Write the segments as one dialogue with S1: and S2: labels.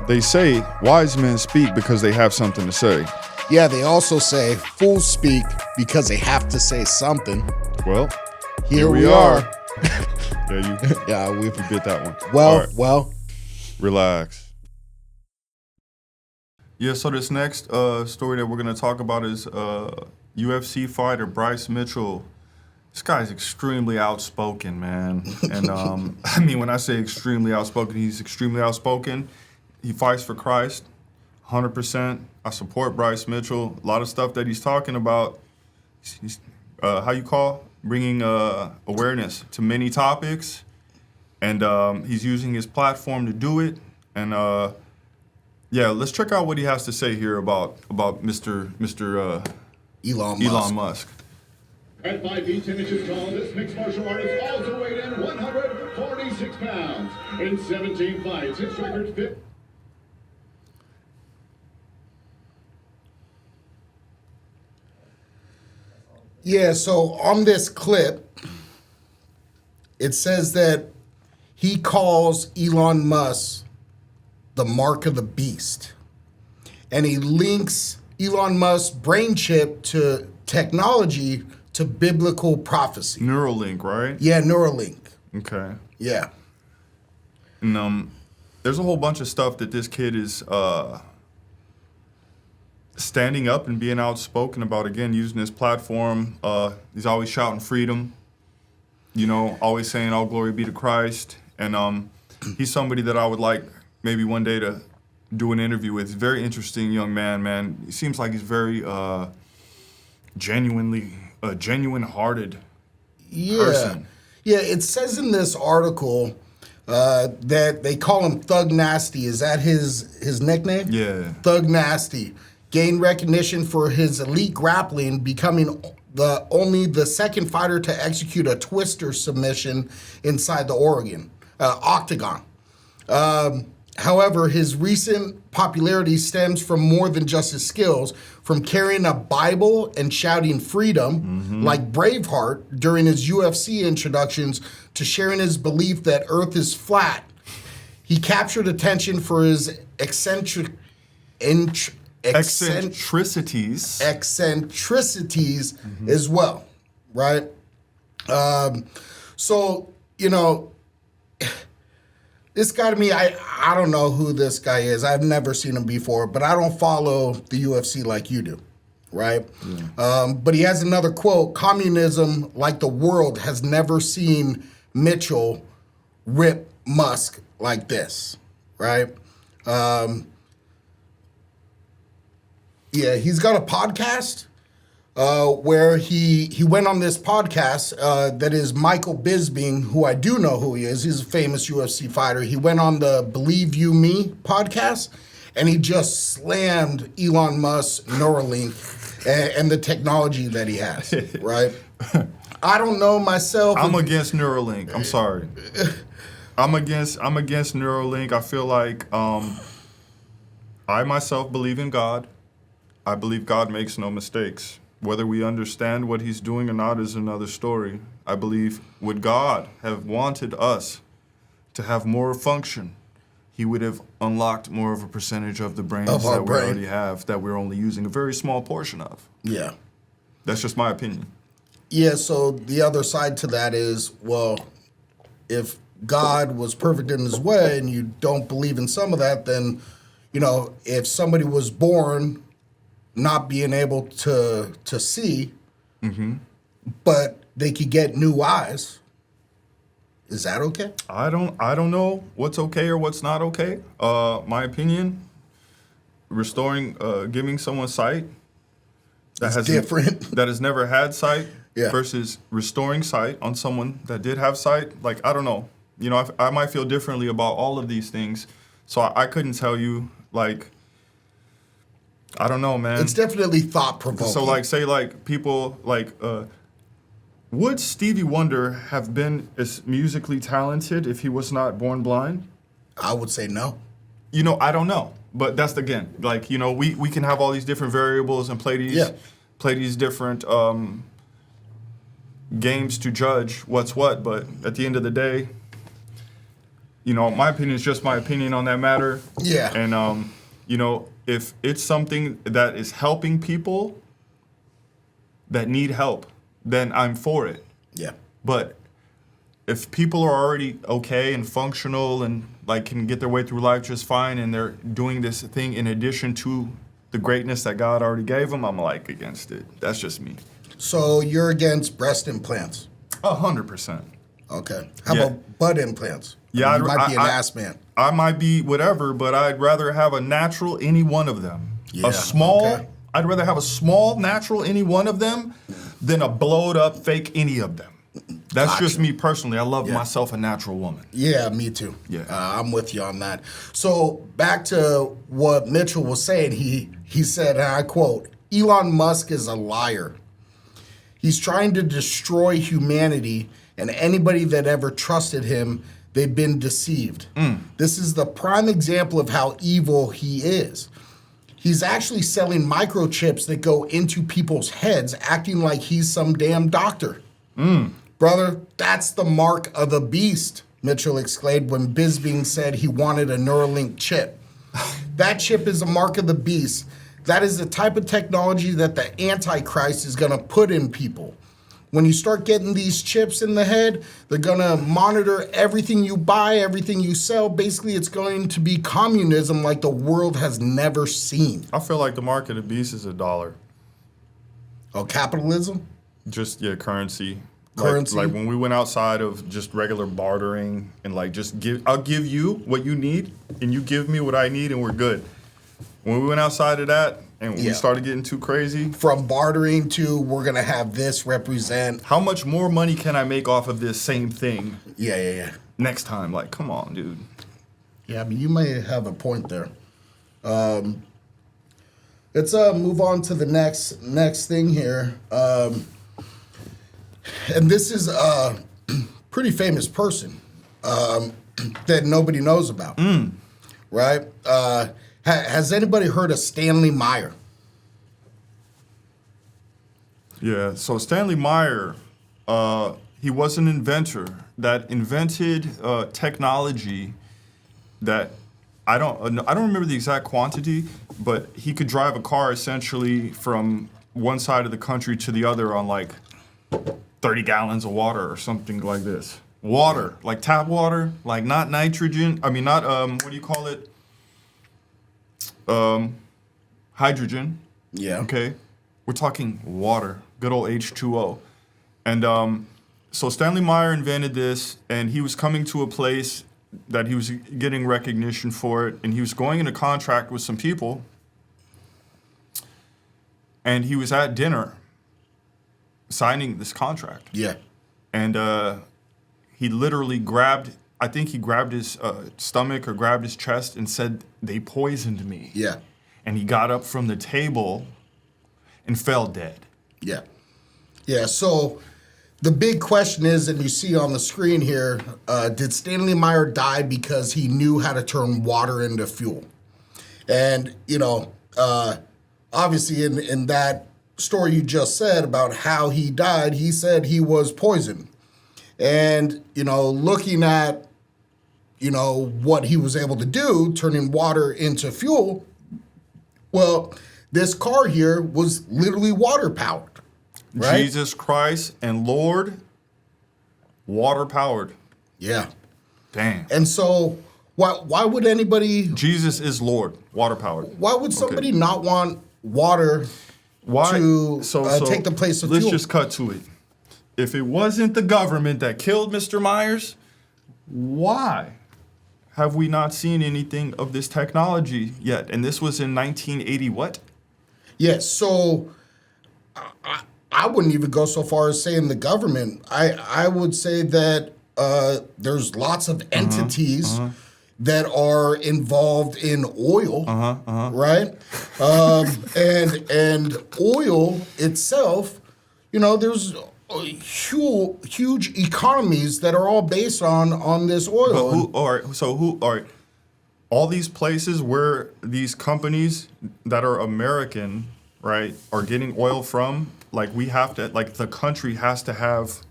S1: They say wise men speak because they have something to say.
S2: Yeah, they also say fools speak because they have to say something.
S1: Well,
S2: here we are.
S1: Yeah, you bit that one.
S2: Well.
S1: Relax. Yeah, so this next story that we're going to talk about is UFC fighter Bryce Mitchell. This guy's extremely outspoken, man. And I mean, when I say extremely outspoken, he's extremely outspoken. He fights for Christ, 100%. I support Bryce Mitchell. A lot of stuff that he's talking about, he's bringing awareness to many topics. And he's using his platform to do it. And yeah, let's check out what he has to say here about Mr. Elon Musk.
S3: At 5 feet 10 inches tall, this mixed martial artist also weighed in 146 pounds. In 17 fights, his record fit.
S2: Yeah, so on this clip, it says that he calls Elon Musk the mark of the beast. And he links Elon Musk's brain chip to technology to biblical prophecy.
S1: Neuralink, right?
S2: Yeah, Neuralink.
S1: Okay.
S2: Yeah.
S1: And there's a whole bunch of stuff that this kid is standing up and being outspoken about, again, using his platform. He's always shouting freedom, always saying all glory be to Christ. And he's somebody that I would like maybe one day to do an interview with. He's a very interesting young man. He seems like he's very genuine-hearted person.
S2: Yeah, it says in this article that they call him Thug Nasty. Is that his nickname?
S1: Yeah.
S2: Thug Nasty. Gained recognition for his elite grappling, becoming only the second fighter to execute a twister submission inside the octagon. However, his recent popularity stems from more than just his skills, from carrying a Bible and shouting freedom, like Braveheart, during his UFC introductions, to sharing his belief that Earth is flat. He captured attention for his eccentricities as well, right? So, this guy to me, I don't know who this guy is. I've never seen him before, but I don't follow the UFC like you do, right? Yeah. But he has another quote: communism, like the world, has never seen Mitchell rip Musk like this, right? Yeah, he's got a podcast where he went on this podcast that is Michael Bisping, who I do know who he is. He's a famous UFC fighter. He went on the Believe You Me podcast, and he just slammed Elon Musk's Neuralink and the technology that he has, right? I don't know myself.
S1: I'm against Neuralink. I'm sorry. I'm against Neuralink. I feel like I myself believe in God. I believe God makes no mistakes. Whether we understand what he's doing or not is another story. I believe would God have wanted us to have more function, he would have unlocked more of a percentage of the brains that we already have, that we're only using a very small portion of.
S2: Yeah.
S1: That's just my opinion.
S2: Yeah, so the other side to that is, well, if God was perfect in his way and you don't believe in some of that, then, if somebody was born not being able to see, but they could get new eyes, is that okay?
S1: I don't know what's okay or what's not okay. My opinion, giving someone sight that has never had sight, versus restoring sight on someone that did have sight. Like, I don't know. I might feel differently about all of these things, so I couldn't tell you, like, I don't know, man.
S2: It's definitely thought-provoking.
S1: So, say people, would Stevie Wonder have been as musically talented if he was not born blind?
S2: I would say no.
S1: I don't know. But that's, again, we can have all these different variables and play these different games to judge what's what. But at the end of the day, my opinion is just my opinion on that matter.
S2: Yeah.
S1: And, if it's something that is helping people that need help, then I'm for it.
S2: Yeah.
S1: But if people are already okay and functional and like can get their way through life just fine, and they're doing this thing in addition to the greatness that God already gave them, I'm like against it. That's just me.
S2: So you're against breast implants?
S1: 100%.
S2: Okay. How about butt implants?
S1: Yeah,
S2: You might be an ass man.
S1: I might be whatever, but I'd rather have a natural any one of them.
S2: Yeah,
S1: Okay. I'd rather have a small natural any one of them than a blowed up fake any of them. That's just me personally. I love myself a natural woman.
S2: Yeah, me too.
S1: Yeah.
S2: I'm with you on that. So back to what Mitchell was saying. He said, and I quote, Elon Musk is a liar. He's trying to destroy humanity, and anybody that ever trusted him, they've been deceived. This is the prime example of how evil he is. He's actually selling microchips that go into people's heads, acting like he's some damn doctor. Brother, that's the mark of the beast, Mitchell exclaimed when Bisbing said he wanted a Neuralink chip. That chip is a mark of the beast. That is the type of technology that the Antichrist is going to put in people. When you start getting these chips in the head, they're going to monitor everything you buy, everything you sell. Basically, it's going to be communism like the world has never seen.
S1: I feel like the mark of the beast is $1.
S2: Oh, capitalism?
S1: Just, currency.
S2: Currency?
S1: Like when we went outside of just regular bartering and like I'll give you what you need and you give me what I need and we're good. When we went outside of that and we started getting too crazy.
S2: From bartering to we're going to have this represent.
S1: How much more money can I make off of this same thing?
S2: Yeah.
S1: Next time, like, come on, dude.
S2: Yeah, I mean, you may have a point there. Let's move on to the next thing here. And this is a pretty famous person that nobody knows about, right? Has anybody heard of Stanley Meyer?
S1: Yeah, so Stanley Meyer, he was an inventor that invented technology that I don't remember the exact quantity, but he could drive a car essentially from one side of the country to the other on like 30 gallons of water or something like this. Water, like tap water, like not nitrogen. I mean, not, what do you call it? Hydrogen.
S2: Yeah.
S1: Okay. We're talking water, good old H2O. And so Stanley Meyer invented this, and he was coming to a place that he was getting recognition for it, and he was going into contract with some people, and he was at dinner signing this contract.
S2: Yeah.
S1: And he literally grabbed his stomach or grabbed his chest and said, "They poisoned me."
S2: Yeah.
S1: And he got up from the table and fell dead.
S2: Yeah. Yeah. So the big question is, and you see on the screen here, did Stanley Meyer die because he knew how to turn water into fuel? And, obviously in that story you just said about how he died, he said he was poisoned. And, looking at, what he was able to do, turning water into fuel, well, this car here was literally water powered. Right?
S1: Jesus Christ and Lord, water powered.
S2: Yeah.
S1: Damn.
S2: And so why would anybody...
S1: Jesus is Lord, water powered.
S2: Why would somebody not want water to take the place of fuel?
S1: Let's just cut to it. If it wasn't the government that killed Mr. Myers, why have we not seen anything of this technology yet? And this was in 1980 what?
S2: Yes, so I wouldn't even go so far as saying the government. I would say that there's lots of entities that are involved in oil, right? And oil itself, there's huge economies that are all based on this oil.
S1: But all these places where these companies that are American, right, are getting oil from, like we have to, like the country has to have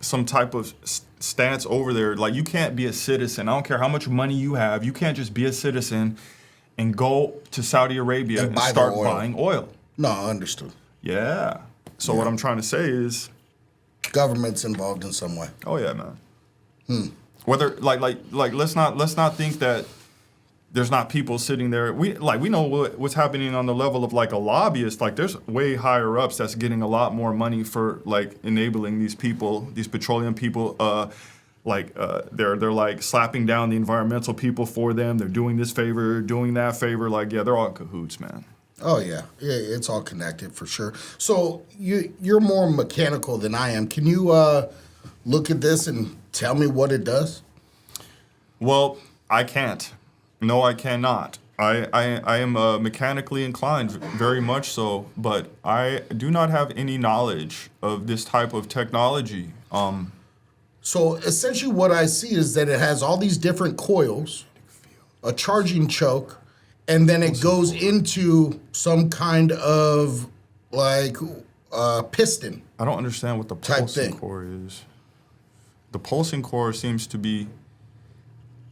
S1: some type of stance over there. Like, you can't be a citizen. I don't care how much money you have. You can't just be a citizen and go to Saudi Arabia and start buying oil.
S2: No, I understood.
S1: Yeah. So what I'm trying to say is,
S2: government's involved in some way.
S1: oh yeah, man. Whether like let's not think that there's not people sitting there. We know what's happening on the level of like a lobbyist. Like, there's way higher ups that's getting a lot more money for like enabling these people, these petroleum people. They're like slapping down the environmental people for them. They're doing this favor, doing that favor. Like, yeah, they're all in cahoots, man.
S2: Oh yeah, it's all connected for sure. So you're more mechanical than I am. Can you look at this and tell me what it does?
S1: Well, I can't. No, I cannot. I am mechanically inclined, very much so, but I do not have any knowledge of this type of technology.
S2: So essentially what I see is that it has all these different coils, a charging choke, and then it goes into some kind of like piston.
S1: I don't understand what the pulsing core is. The pulsing core seems to be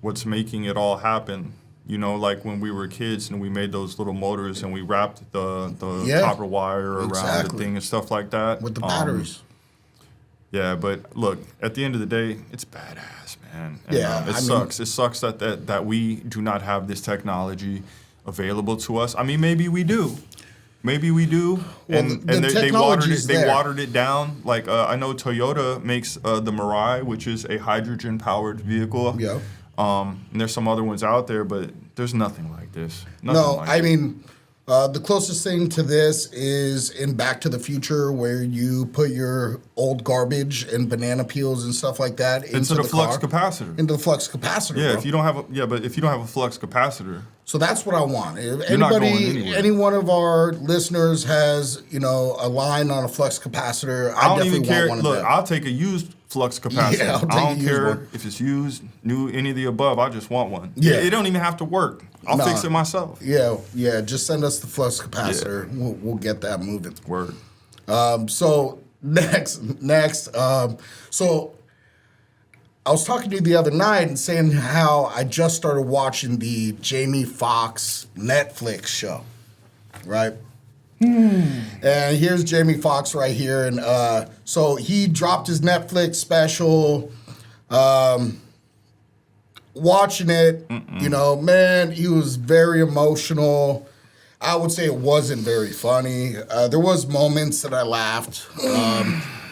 S1: what's making it all happen. You know, like when we were kids and we made those little motors and we wrapped the copper wire around the thing and stuff like that.
S2: With the batteries.
S1: Yeah, but look, at the end of the day, it's badass, man. And,
S2: yeah,
S1: it sucks. It sucks that we do not have this technology available to us. I mean, maybe we do. Maybe we do.
S2: Well,
S1: and they watered it down. Like, I know Toyota makes the Mirai, which is a hydrogen-powered vehicle.
S2: Yeah.
S1: And there's some other ones out there, but there's nothing like this.
S2: I mean, the closest thing to this is in Back to the Future, where you put your old garbage and banana peels and stuff like that into the
S1: flux capacitor.
S2: Into the flux capacitor.
S1: Yeah,
S2: bro.
S1: if you don't have a flux capacitor.
S2: So that's what I want. If
S1: anybody,
S2: any one of our listeners has, a line on a flux capacitor, I don't even care.
S1: Look, I'll take a used flux capacitor.
S2: Yeah,
S1: I don't care if it's used, new, any of the above. I just want one.
S2: Yeah.
S1: It don't even have to work. I'll fix it myself.
S2: Yeah. Just send us the flux capacitor. Yeah. We'll get that moving.
S1: Word.
S2: So next. So I was talking to you the other night and saying how I just started watching the Jamie Foxx Netflix show, right? And here's Jamie Foxx right here. And so he dropped his Netflix special. Watching it, man, he was very emotional. I would say it wasn't very funny. There was moments that I laughed.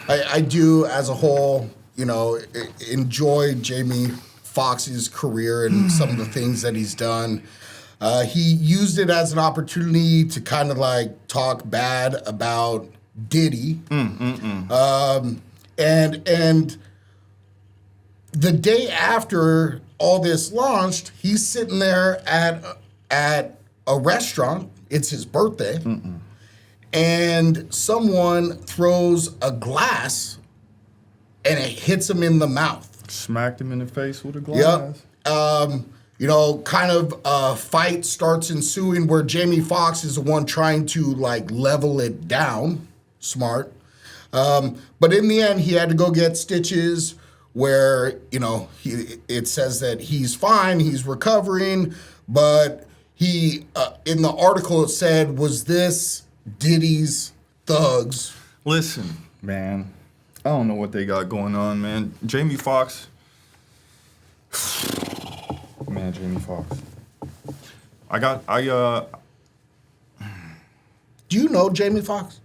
S2: I do, as a whole, enjoy Jamie Foxx's career and some of the things that he's done. He used it as an opportunity to kind of like talk bad about Diddy. And the day after all this launched, he's sitting there at a restaurant. It's his birthday. And someone throws a glass and it hits him in the mouth.
S1: Smacked him in the face with a glass.
S2: Yep. Kind of a fight starts ensuing where Jamie Foxx is the one trying to like level it down. Smart. But in the end, he had to go get stitches where, it says that he's fine, he's recovering, but he, in the article it said, was this Diddy's thugs?
S1: Listen, man, I don't know what they got going on, man. Jamie Foxx. Man, Jamie Foxx.
S2: Do you know Jamie Foxx?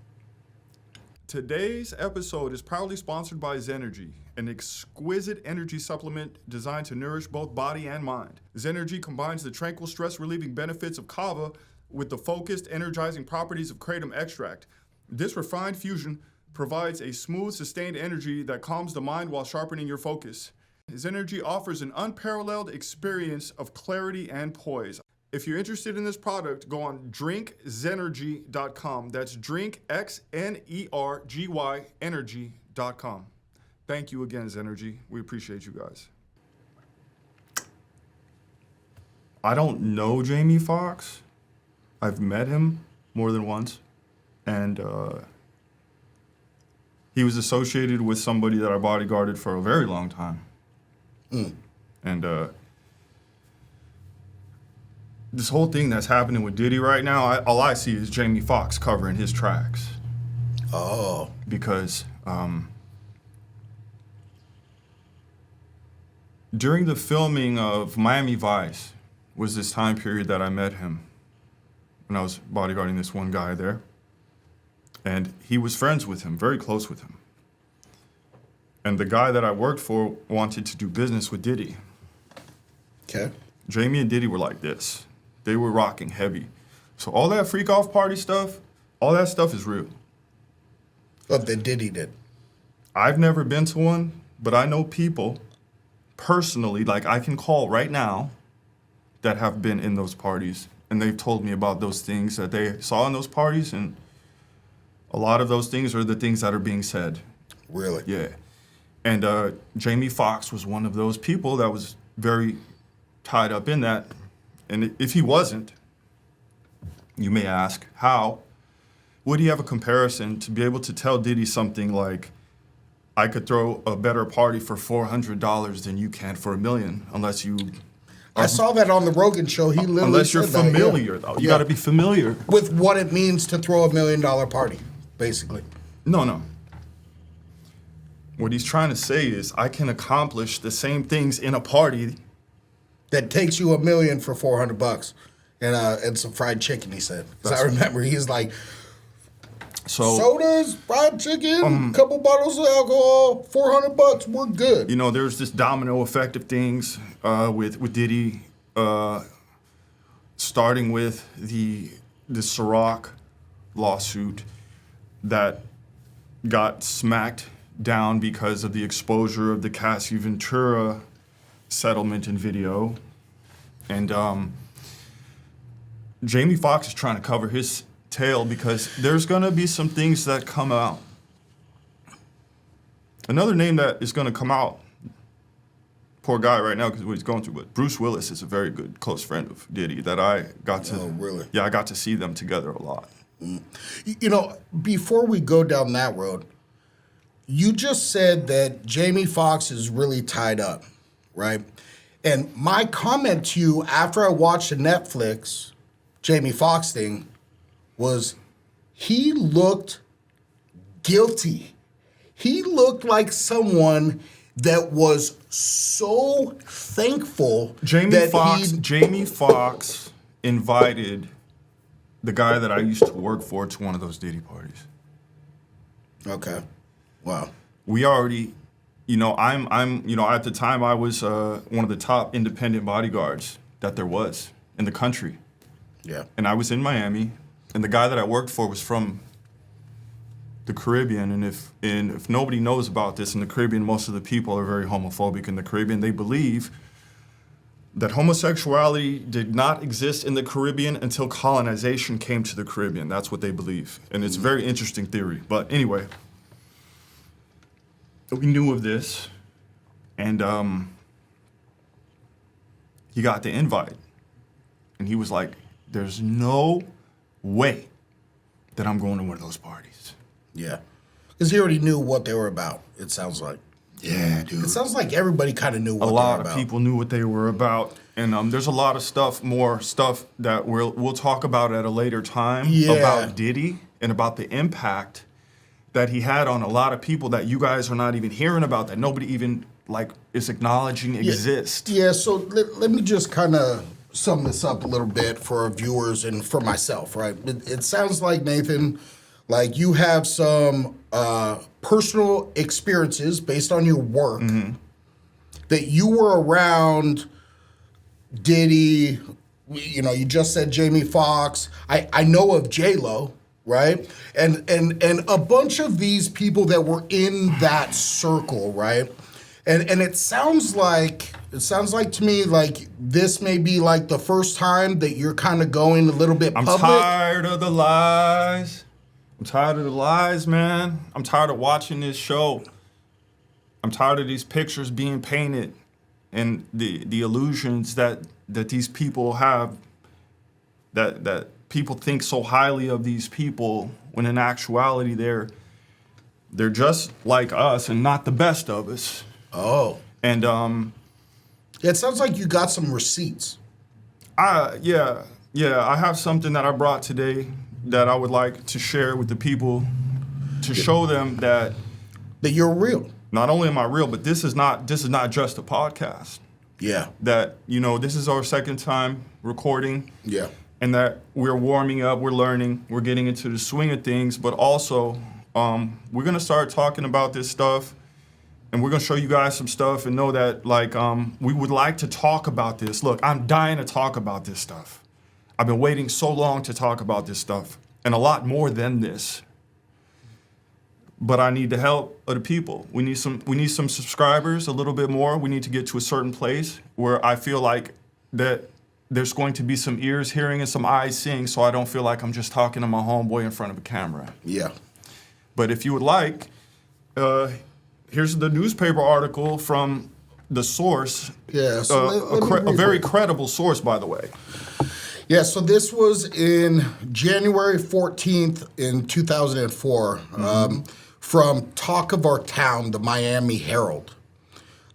S1: Today's episode is proudly sponsored by Zenergy, an exquisite energy supplement designed to nourish both body and mind. Zenergy combines the tranquil, stress-relieving benefits of kava with the focused, energizing properties of kratom extract. This refined fusion provides a smooth, sustained energy that calms the mind while sharpening your focus. Zenergy offers an unparalleled experience of clarity and poise. If you're interested in this product, go on drinkzenergy.com. That's drinkxnergy energy.com. Thank you again, Zenergy. We appreciate you guys. I don't know Jamie Foxx. I've met him more than once. And he was associated with somebody that I bodyguarded for a very long time. And this whole thing that's happening with Diddy right now, all I see is Jamie Foxx covering his tracks.
S2: Oh.
S1: Because during the filming of Miami Vice was this time period that I met him when I was bodyguarding this one guy there. And he was friends with him, very close with him. And the guy that I worked for wanted to do business with Diddy.
S2: Okay.
S1: Jamie and Diddy were like this. They were rocking heavy. So all that freak off party stuff, all that stuff is real.
S2: But then Diddy did.
S1: I've never been to one, but I know people personally, like I can call right now, that have been in those parties. And they've told me about those things that they saw in those parties. And a lot of those things are the things that are being said.
S2: Really?
S1: Yeah. And Jamie Foxx was one of those people that was very tied up in that. And if he wasn't, you may ask, how would he have a comparison to be able to tell Diddy something like, I could throw a better party for $400 than you can for $1 million, unless you...
S2: I saw that on the Rogan show. He literally
S1: Unless you're
S2: said that,
S1: familiar, though. You got to be familiar.
S2: with what it means to throw $1 million party, basically.
S1: No. What he's trying to say is, I can accomplish the same things in a party
S2: That takes you $1 million for $400 and some fried chicken. He said. Because I remember he's like, sodas, fried chicken, couple bottles of alcohol, $400. We're good.
S1: You know, there's this domino effect of things with Diddy, starting with the Ciroc lawsuit that got smacked down because of the exposure of the Cassie Ventura settlement and video. And Jamie Foxx is trying to cover his tail because there's going to be some things that come out. Another name that is going to come out, poor guy right now because of what he's going through, but Bruce Willis is a very good close friend of Diddy that I got to...
S2: Oh, really?
S1: Yeah, I got to see them together a lot.
S2: You know, before we go down that road, you just said that Jamie Foxx is really tied up, right? And my comment to you after I watched the Netflix Jamie Foxx thing was he looked guilty. He looked like someone that was so thankful
S1: Jamie Foxx invited the guy that I used to work for to one of those Diddy parties.
S2: Okay. Wow.
S1: We already, you know, I'm, you know, at the time I was one of the top independent bodyguards that there was in the country.
S2: Yeah.
S1: And I was in Miami, and the guy that I worked for was from the Caribbean. And if nobody knows about this, in the Caribbean, most of the people are very homophobic in the Caribbean. They believe that homosexuality did not exist in the Caribbean until colonization came to the Caribbean. That's what they believe. And it's a very interesting theory. But anyway, we knew of this, and he got the invite. And he was like, there's no way that I'm going to one of those parties.
S2: Yeah. Because he already knew what they were about, it sounds like.
S1: Yeah, dude.
S2: It sounds like everybody kind of knew what they were about.
S1: A lot of people knew what they were about. And there's a lot of more stuff that we'll talk about at a later time about Diddy and about the impact that he had on a lot of people that you guys are not even hearing about, that nobody even is acknowledging exist.
S2: Yeah, so let me just kind of sum this up a little bit for our viewers and for myself, right? It sounds like, Nathan, like you have some personal experiences based on your work that you were around Diddy, you know, you just said Jamie Foxx. I know of J-Lo, right? And a bunch of these people that were in that circle, right? And it sounds like to me like this may be like the first time that you're kind of going a little bit public.
S1: I'm tired of the lies. I'm tired of the lies, man. I'm tired of watching this show. I'm tired of these pictures being painted and the illusions that these people have, that people think so highly of these people when in actuality they're They're just like us and not the best of us.
S2: Oh.
S1: And
S2: Yeah, it sounds like you got some receipts.
S1: yeah, I have something that I brought today that I would like to share with the people to show them that
S2: you're real.
S1: not only am I real, but this is not just a podcast.
S2: Yeah.
S1: That, this is our second time recording.
S2: Yeah.
S1: And that we're warming up, we're learning, we're getting into the swing of things, but also we're gonna start talking about this stuff, and we're gonna show you guys some stuff and know that we would like to talk about this. Look, I'm dying to talk about this stuff. I've been waiting so long to talk about this stuff, and a lot more than this. But I need the help of the people. We need some subscribers, a little bit more. We need to get to a certain place where I feel like that there's going to be some ears hearing and some eyes seeing, so I don't feel like I'm just talking to my homeboy in front of a camera.
S2: Yeah.
S1: But if you would like, here's the newspaper article from the source.
S2: Yeah. So
S1: a very credible source, by the way.
S2: Yeah, so this was in January 14th in 2004 from Talk of Our Town, the Miami Herald.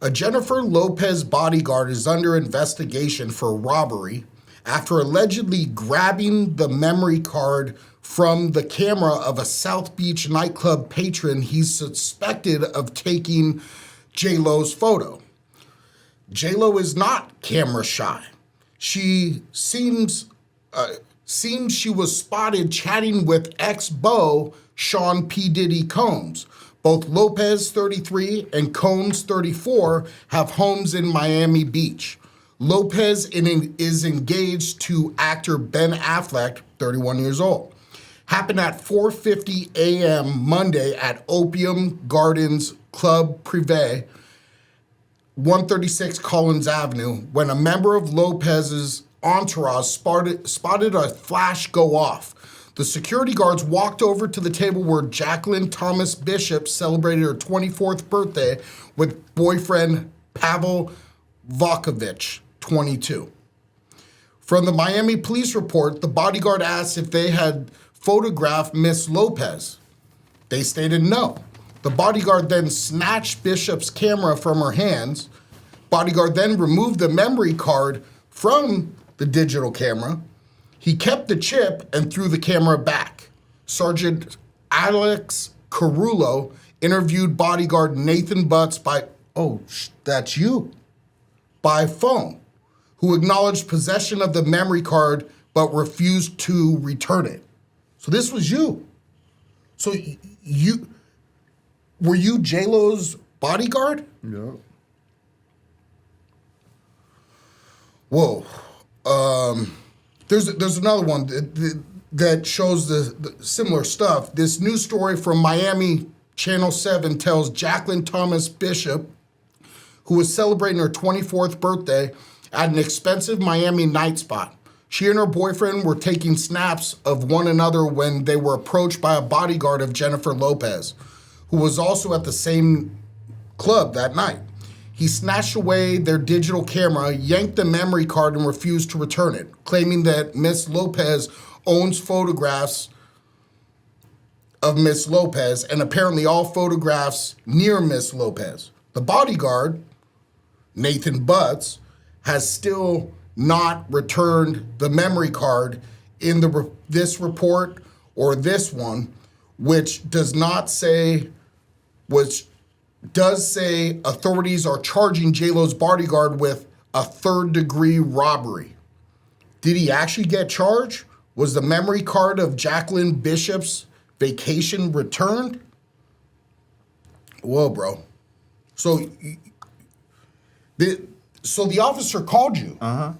S2: A Jennifer Lopez bodyguard is under investigation for robbery after allegedly grabbing the memory card from the camera of a South Beach nightclub patron he's suspected of taking J-Lo's photo. J-Lo is not camera shy. She seems she was spotted chatting with ex-beau Sean P. Diddy Combs. Both Lopez, 33, and Combs, 34, have homes in Miami Beach. Lopez is engaged to actor Ben Affleck, 31 years old. Happened at 4:50 a.m. Monday at Opium Gardens Club Privé, 136 Collins Avenue, when a member of Lopez's entourage spotted a flash go off. The security guards walked over to the table where Jacqueline Thomas Bishop celebrated her 24th birthday with boyfriend Pavel Vukovich, 22. From the Miami police report, the bodyguard asked if they had photographed Miss Lopez. They stated no. The bodyguard then snatched Bishop's camera from her hands. Bodyguard then removed the memory card from the digital camera. He kept the chip and threw the camera back. Sergeant Alex Carullo interviewed bodyguard Nathan Butts that's you, by phone, who acknowledged possession of the memory card but refused to return it. So this was you. So were you J-Lo's bodyguard?
S1: Yeah.
S2: Whoa. There's another one that shows the similar stuff. This news story from Miami Channel 7 tells Jacqueline Thomas Bishop, who was celebrating her 24th birthday at an expensive Miami night spot. She and her boyfriend were taking snaps of one another when they were approached by a bodyguard of Jennifer Lopez, who was also at the same club that night. He snatched away their digital camera, yanked the memory card, and refused to return it, claiming that Miss Lopez owns photographs of Miss Lopez and apparently all photographs near Miss Lopez. The bodyguard, Nathan Butts, has still not returned the memory card in this report or this one, which does say authorities are charging J-Lo's bodyguard with a third-degree robbery. Did he actually get charged? Was the memory card of Jacqueline Bishop's vacation returned? Whoa, bro. So the officer called you.
S1: Uh-huh.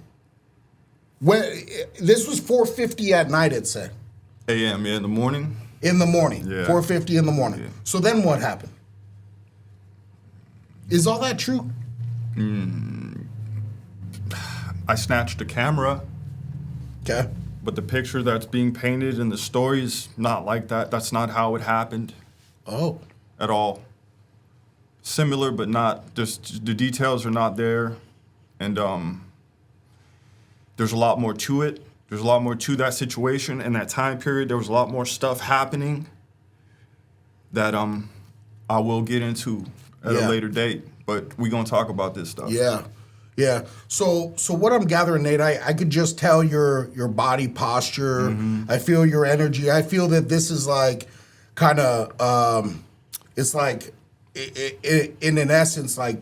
S2: When this was 4:50 at night, it said.
S1: A.M., in the morning?
S2: In the morning.
S1: Yeah.
S2: 4:50 in the morning.
S1: Yeah.
S2: So then what happened? Is all that true?
S1: I snatched a camera,
S2: Okay.
S1: but the picture that's being painted in the story is not like that. That's not how it happened
S2: Oh.
S1: at all. Similar, but not, just the details are not there. And there's a lot more to it. There's a lot more to that situation and that time period. There was a lot more stuff happening that I will get into at
S2: Yeah.
S1: a later date. But we're gonna talk about this stuff.
S2: Yeah. Yeah. So what I'm gathering, Nate, I could just tell your body posture. I feel your energy. I feel that this is like kind of it's like in an essence like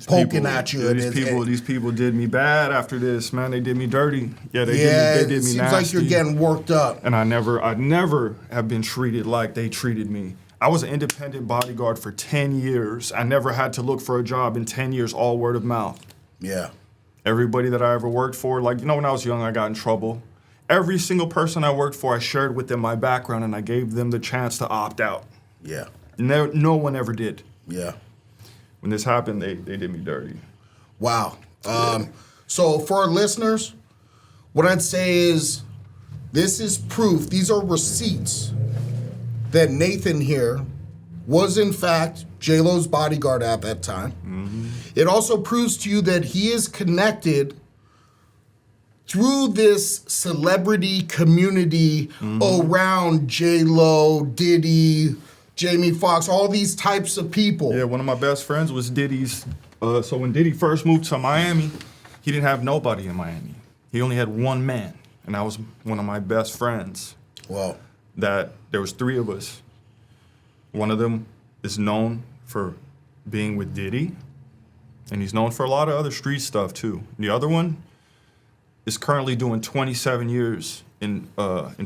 S2: poking at you.
S1: These people did me bad after this, man. They did me dirty. Yeah, they did me
S2: it seems
S1: nasty.
S2: like you're getting worked up.
S1: And I never have been treated like they treated me. I was an independent bodyguard for 10 years. I never had to look for a job in 10 years, all word of mouth.
S2: Yeah.
S1: Everybody that I ever worked for, like, when I was young, I got in trouble. Every single person I worked for, I shared with them my background, and I gave them the chance to opt out.
S2: Yeah.
S1: No one ever did.
S2: Yeah.
S1: When this happened, they did me dirty.
S2: Wow. So for our listeners, what I'd say is this is proof, these are receipts that Nathan here was in fact J-Lo's bodyguard at that time. It also proves to you that he is connected through this celebrity community around J-Lo, Diddy, Jamie Foxx, all these types of people.
S1: Yeah, one of my best friends was Diddy's. So when Diddy first moved to Miami, he didn't have nobody in Miami. He only had one man, and I was one of my best friends.
S2: Wow.
S1: That there was 3 of us. One of them is known for being with Diddy, and he's known for a lot of other street stuff too. The other one is currently doing 27 years in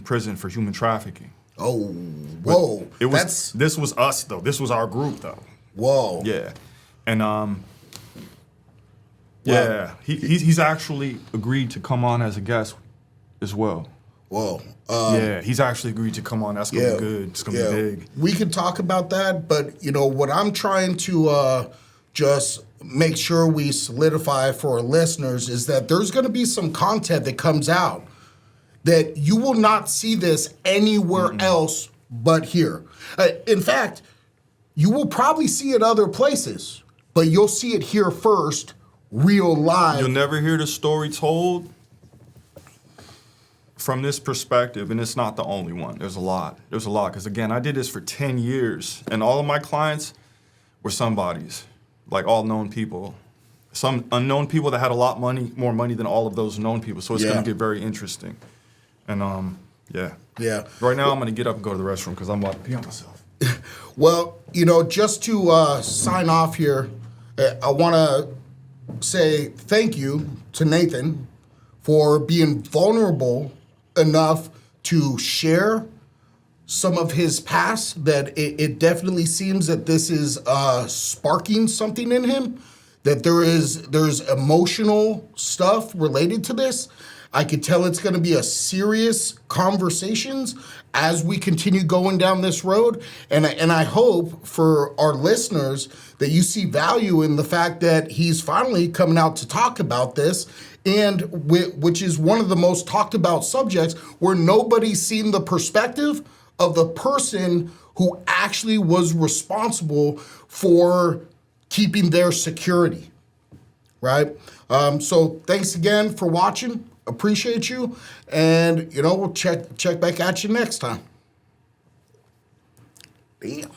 S1: prison for human trafficking.
S2: Oh, whoa.
S1: This was us though. This was our group though.
S2: Whoa.
S1: Yeah, and yeah, he's actually agreed to come on as a guest as well.
S2: Whoa.
S1: Yeah, he's actually agreed to come on. That's gonna be good. It's gonna be big.
S2: We could talk about that, but what I'm trying to just make sure we solidify for our listeners is that there's going to be some content that comes out that you will not see this anywhere else but here. In fact, you will probably see it other places, but you'll see it here first, real live.
S1: You'll never hear the story told from this perspective, and it's not the only one. There's a lot, because again, I did this for 10 years, and all of my clients were somebodies, like all known people. Some unknown people that had a lot more money than all of those known people, so it's gonna get very interesting. And yeah. Right now, I'm gonna get up and go to the restroom, because I'm about to pee on myself.
S2: Well, just to sign off here, I wanna say thank you to Nathan for being vulnerable enough to share some of his past, that it definitely seems that this is sparking something in him, that there's emotional stuff related to this. I could tell it's going to be a serious conversations as we continue going down this road. And I hope for our listeners that you see value in the fact that he's finally coming out to talk about this, and which is one of the most talked about subjects where nobody's seen the perspective of the person who actually was responsible for keeping their security, right? So thanks again for watching. Appreciate you, and we'll check back at you next time. Damn.